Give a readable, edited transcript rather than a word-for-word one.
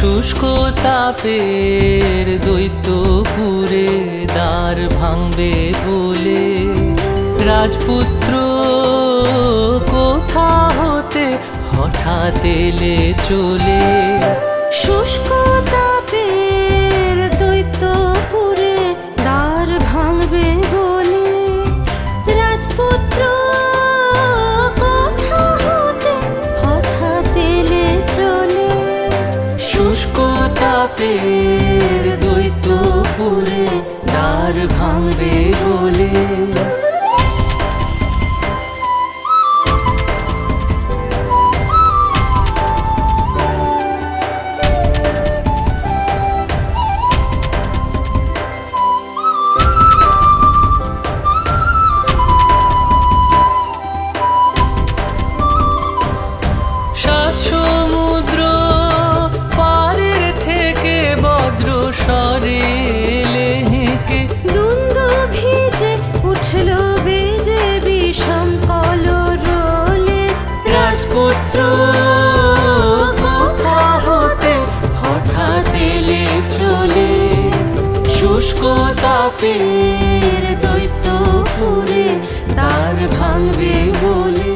শুষ্ক তাপের দৈত্যপুরে দ্বার ভাঙবে বলে রাজপুত্র কোথা হতে হঠাৎ এলে চলে। শুষ্ক তাপের দৈত্যপুরে দ্বার ভাঙবে বলে রাজপুত্র কোথা হতে হঠাৎ এলে চলে। শুষ্ক তাপের দৈত্যপুরে দ্বার ভাঙবে বলে। রাজপুত্র কোথা হতে হঠাৎ এলে চলে। শুষ্ক তাপের দৈত্যপুরে দ্বার ভাঙবে বলে।